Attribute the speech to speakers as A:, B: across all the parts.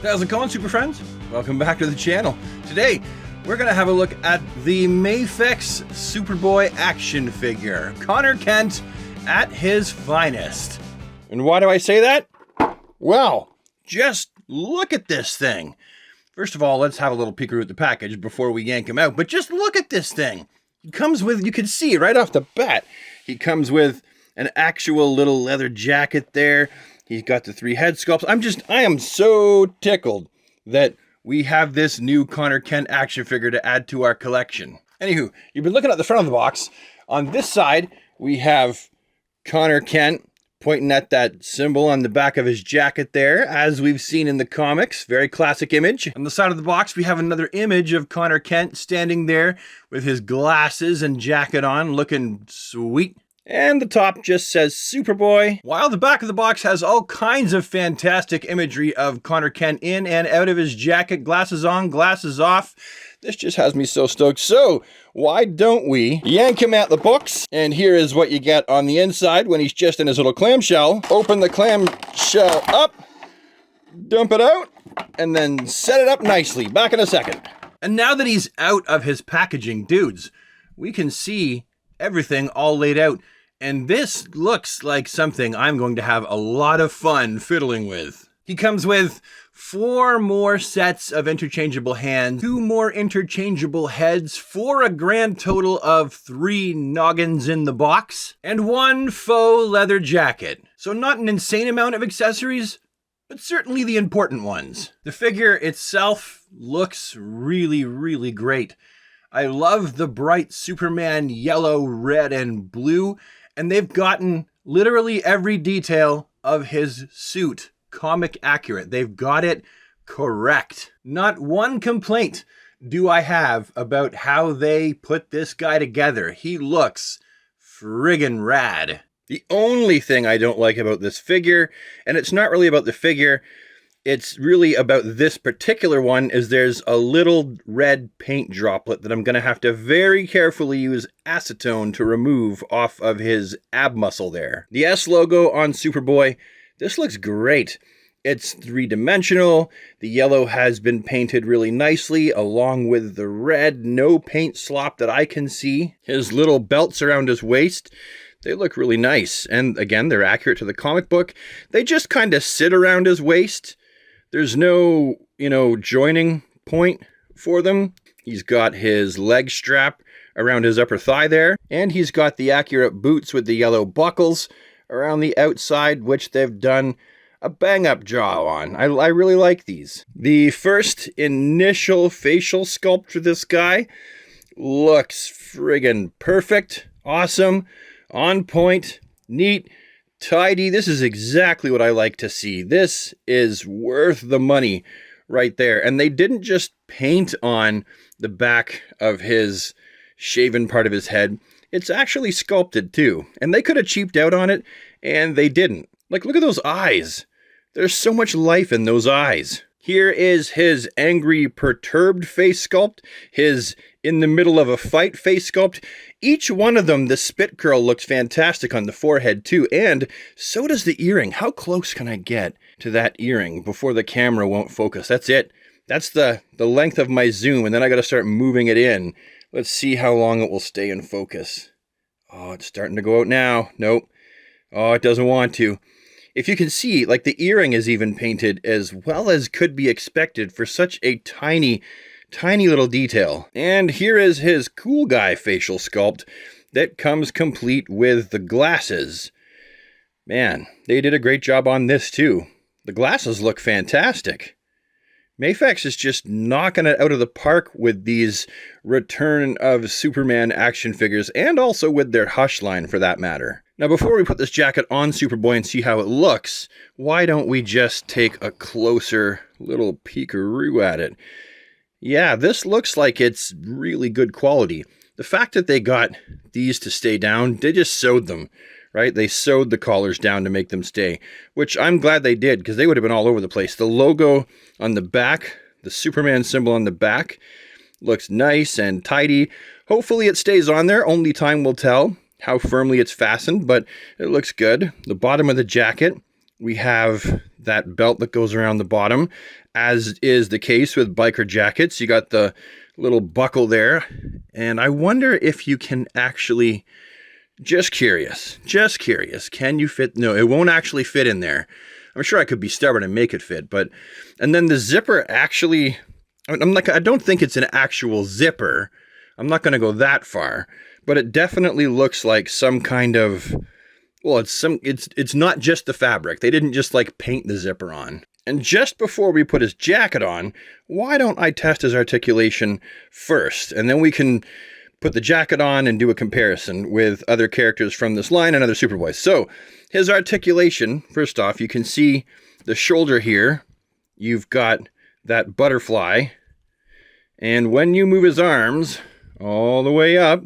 A: How's it going, super friends? Welcome back to the channel. Today, we're gonna have a look at the MAFEX Superboy action figure, Connor Kent at his finest. And why do I say that? Well, just look at this thing. First of all, let's have a little peek at the package before we yank him out, but just look at this thing. He comes with, you can see right off the bat, he comes with an actual little leather jacket there. He's got the 3 head sculpts. I am so tickled that we have this new Connor Kent action figure to add to our collection. Anywho, you've been looking at the front of the box. On this side, we have Connor Kent pointing at that symbol on the back of his jacket there, as we've seen in the comics. Very classic image. On the side of the box, we have another image of Connor Kent standing there with his glasses and jacket on, looking sweet. And the top just says Superboy, while the back of the box has all kinds of fantastic imagery of Connor Kent in and out of his jacket, glasses on, glasses off. This just has me so stoked. So why don't we yank him out the box? And here is what you get on the inside when he's just in his little clamshell. Open the clamshell up, dump it out, and then set it up nicely. Back in a second. And now that he's out of his packaging, dudes, we can see everything all laid out. And this looks like something I'm going to have a lot of fun fiddling with. He comes with 4 more sets of interchangeable hands, 2 more interchangeable heads, for a grand total of 3 noggins in the box, and 1 faux leather jacket. So not an insane amount of accessories, but certainly the important ones. The figure itself looks really, really great. I love the bright Superman yellow, red, and blue. And they've gotten literally every detail of his suit comic accurate. They've got it correct. Not one complaint do I have about how they put this guy together. He looks friggin' rad. The only thing I don't like about this figure, and it's not really about the figure, it's really about this particular one, is there's a little red paint droplet that I'm going to have to very carefully use acetone to remove off of his ab muscle there. The S logo on Superboy, this looks great. It's 3-dimensional. The yellow has been painted really nicely along with the red, no paint slop that I can see. His little belts around his waist, they look really nice. And again, they're accurate to the comic book. They just kind of sit around his waist. There's no, joining point for them. He's got his leg strap around his upper thigh there. And he's got the accurate boots with the yellow buckles around the outside, which they've done a bang-up job on. I really like these. The first initial facial sculpt for this guy looks friggin' perfect, awesome, on point, neat, tidy. This is exactly what I like to see. This is worth the money right there. And they didn't just paint on the back of his shaven part of his head. It's actually sculpted too. And they could have cheaped out on it, and they didn't. Like, look at those eyes. There's so much life in those eyes. Here is his angry, perturbed face sculpt, his in the middle of a fight face sculpt. Each one of them, the spit curl looks fantastic on the forehead too, and so does the earring. How close can I get to that earring before the camera won't focus? That's it. That's the length of my zoom, and then I gotta start moving it in. Let's see how long it will stay in focus. Oh, it's starting to go out now. Nope. Oh, it doesn't want to. If you can see, like, the earring is even painted as well as could be expected for such a tiny little detail. And here is his cool guy facial sculpt that comes complete with the glasses. Man, they did a great job on this too. The glasses look fantastic. MAFEX is just knocking it out of the park with these Return of Superman action figures, and also with their Hush line for that matter. Now, before we put this jacket on Superboy and see how it looks, why don't we just take a closer little peekaroo at it? Yeah, this looks like it's really good quality. The fact that they got these to stay down, they just sewed them, right? They sewed the collars down to make them stay, which I'm glad they did, because they would have been all over the place. The logo on the back, the Superman symbol on the back, looks nice and tidy. Hopefully it stays on there. Only time will tell how firmly it's fastened, but it looks good. The bottom of the jacket, we have that belt that goes around the bottom, as is the case with biker jackets. You got the little buckle there, and I wonder if you can actually, just curious, can you fit? No, it won't actually fit in there. I'm sure I could be stubborn and make it fit, but, and then the zipper actually, I'm like, I don't think it's an actual zipper. I'm not going to go that far, but it definitely looks like some kind of, well, it's not just the fabric. They didn't just like paint the zipper on. And just before we put his jacket on, why don't I test his articulation first? And then we can put the jacket on and do a comparison with other characters from this line and other Superboys. So his articulation, first off, you can see the shoulder here. You've got that butterfly. And when you move his arms all the way up,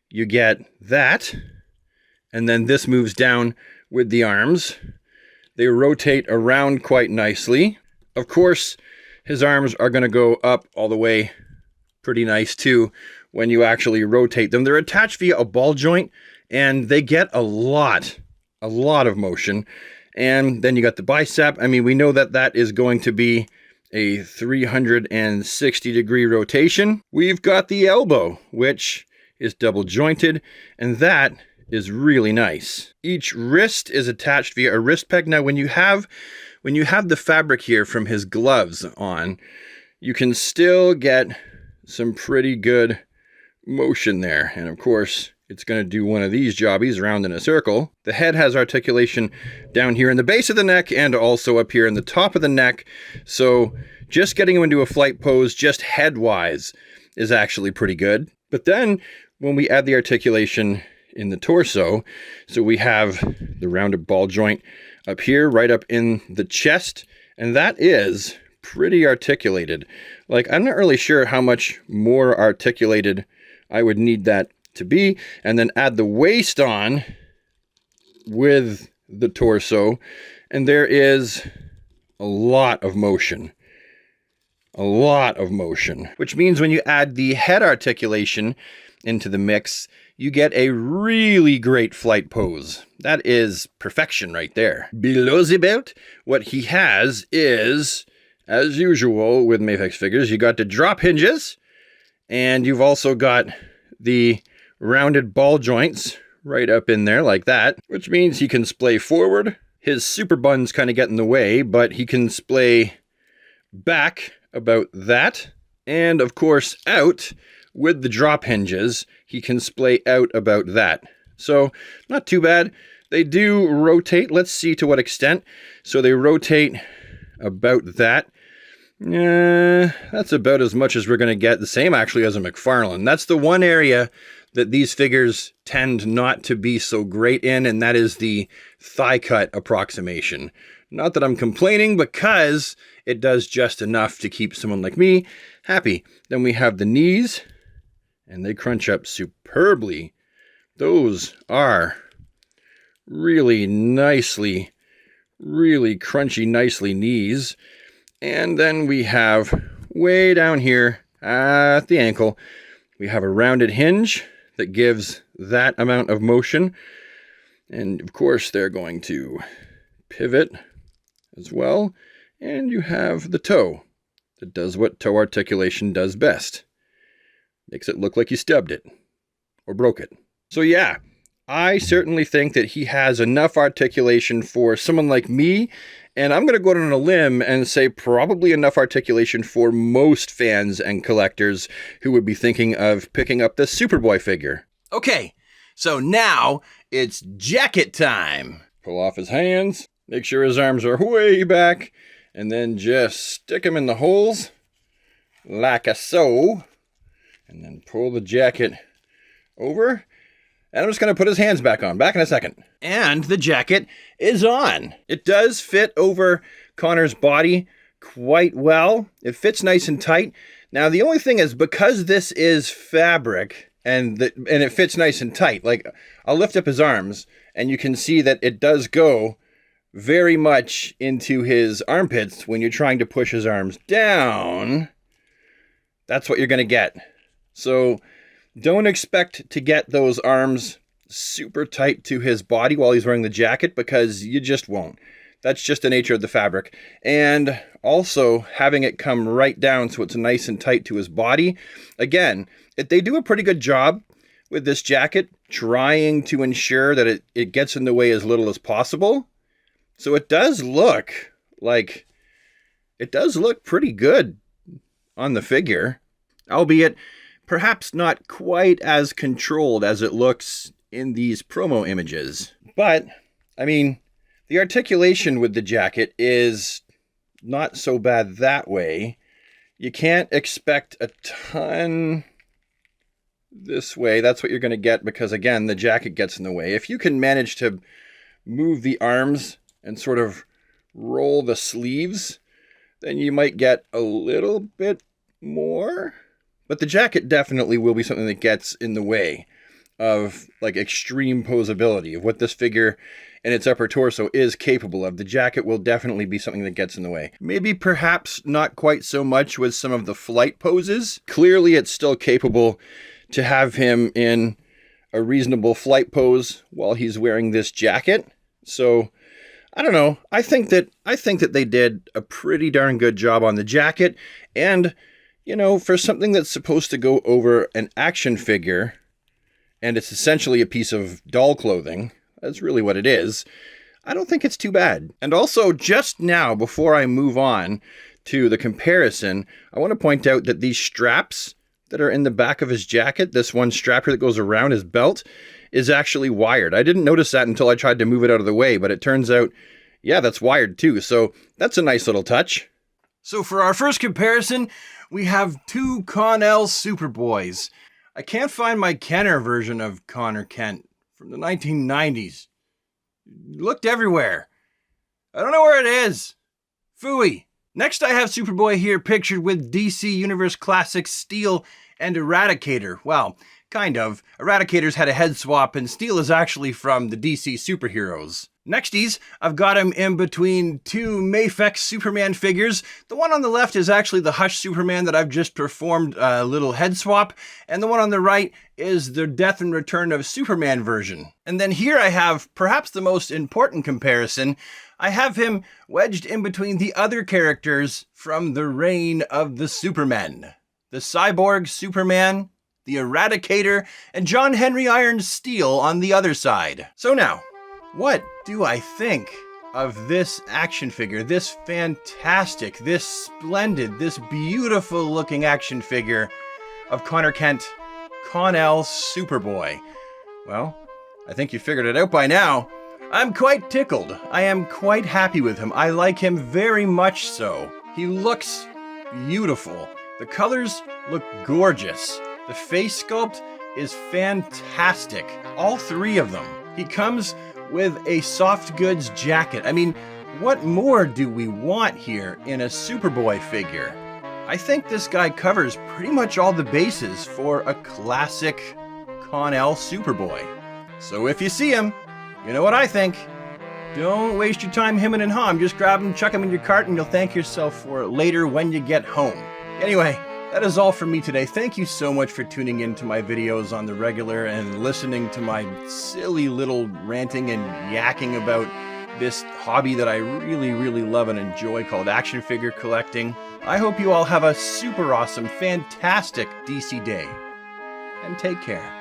A: you get that. And then this moves down with the arms. They rotate around quite nicely. Of course, his arms are going to go up all the way pretty nice too when you actually rotate them. They're attached via a ball joint, and they get a lot of motion. And then you got the bicep. I mean, we know that that is going to be a 360-degree rotation. We've got the elbow, which is double jointed, and that is really nice. Each wrist is attached via a wrist peg. Now, when you have the fabric here from his gloves on, you can still get some pretty good motion there. And of course, it's going to do one of these jobbies around in a circle. The head has articulation down here in the base of the neck and also up here in the top of the neck. So just getting him into a flight pose, just head-wise, is actually pretty good. But then when we add the articulation in the torso, so we have the rounded ball joint up here, right up in the chest, and that is pretty articulated. Like, I'm not really sure how much more articulated I would need that to be. And then add the waist on with the torso, and there is a lot of motion. Which means when you add the head articulation into the mix, you get a really great flight pose. That is perfection right there. Below the belt, what he has is, as usual with MAFEX figures, you got the drop hinges, and you've also got the rounded ball joints right up in there like that, which means he can splay forward. His super buns kind of get in the way, but he can splay back about that. And of course, out with the drop hinges, he can splay out about that. So not too bad. They do rotate. Let's see to what extent. So they rotate about that. That's about as much as we're going to get. The same actually as a McFarlane. That's the one area that these figures tend not to be so great in, and that is the thigh cut approximation. Not that I'm complaining, because it does just enough to keep someone like me happy. Then we have the knees, and they crunch up superbly. Those are really nicely, really crunchy nicely knees. And then we have way down here at the ankle, we have a rounded hinge that gives that amount of motion. And of course, they're going to pivot as well. And you have the toe that does what toe articulation does best. Makes it look like you stubbed it or broke it. So yeah, I certainly think that he has enough articulation for someone like me, and I'm going to go out on a limb and say probably enough articulation for most fans and collectors who would be thinking of picking up the Superboy figure. Okay, so now it's jacket time. Pull off his hands, make sure his arms are way back, and then just stick them in the holes like a so. And then pull the jacket over. And I'm just going to put his hands back on. Back in a second. And the jacket is on. It does fit over Connor's body quite well. It fits nice and tight. Now, the only thing is, because this is fabric and it fits nice and tight, like, I'll lift up his arms and you can see that it does go very much into his armpits when you're trying to push his arms down. That's what you're going to get. So don't expect to get those arms super tight to his body while he's wearing the jacket, because you just won't. That's just the nature of the fabric. And also having it come right down so it's nice and tight to his body. Again, they do a pretty good job with this jacket, trying to ensure that it gets in the way as little as possible. So it does look pretty good on the figure, albeit perhaps not quite as controlled as it looks in these promo images. But, I mean, the articulation with the jacket is not so bad that way. You can't expect a ton this way. That's what you're going to get because, again, the jacket gets in the way. If you can manage to move the arms and sort of roll the sleeves, then you might get a little bit more. But the jacket definitely will be something that gets in the way of like extreme posability of what this figure and its upper torso is capable of. The jacket will definitely be something that gets in the way. Maybe perhaps not quite so much with some of the flight poses. Clearly it's still capable to have him in a reasonable flight pose while he's wearing this jacket. So I don't know. I think that they did a pretty darn good job on the jacket. And, you know, for something that's supposed to go over an action figure, and it's essentially a piece of doll clothing, that's really what it is, I don't think it's too bad. And also, just now, before I move on to the comparison, I want to point out that these straps that are in the back of his jacket, this one strap here that goes around his belt, is actually wired. I didn't notice that until I tried to move it out of the way, but it turns out, yeah, that's wired too. So that's a nice little touch. So for our first comparison, we have two Kon-El Superboys. I can't find my Kenner version of Connor Kent from the 1990s. Looked everywhere. I don't know where it is. Phooey. Next I have Superboy here pictured with DC Universe Classics Steel and Eradicator. Well, kind of. Eradicator's had a head swap and Steel is actually from the DC superheroes. Nexties, I've got him in between two MAFEX Superman figures. The one on the left is actually the Hush Superman that I've just performed a little head swap, and the one on the right is the Death and Return of Superman version. And then here I have perhaps the most important comparison. I have him wedged in between the other characters from the reign of the Supermen. The Cyborg Superman, the Eradicator, and John Henry Irons Steel on the other side. So now, what do I think of this action figure, this fantastic, this splendid, this beautiful looking action figure of Connor Kent, Kon-El Superboy? Well, I think you figured it out by now. I'm quite tickled. I am quite happy with him. I like him very much so. He looks beautiful. The colors look gorgeous. The face sculpt is fantastic. All three of them. He comes with a soft goods jacket. I mean, what more do we want here in a Superboy figure? I think this guy covers pretty much all the bases for a classic Kon-El Superboy. So if you see him, you know what I think. Don't waste your time hemming and hawing. Just grab him, chuck him in your cart, and you'll thank yourself for it later when you get home. Anyway, that is all from me today. Thank you so much for tuning in to my videos on the regular and listening to my silly little ranting and yakking about this hobby that I really, really love and enjoy called action figure collecting. I hope you all have a super awesome, fantastic DC day. And take care.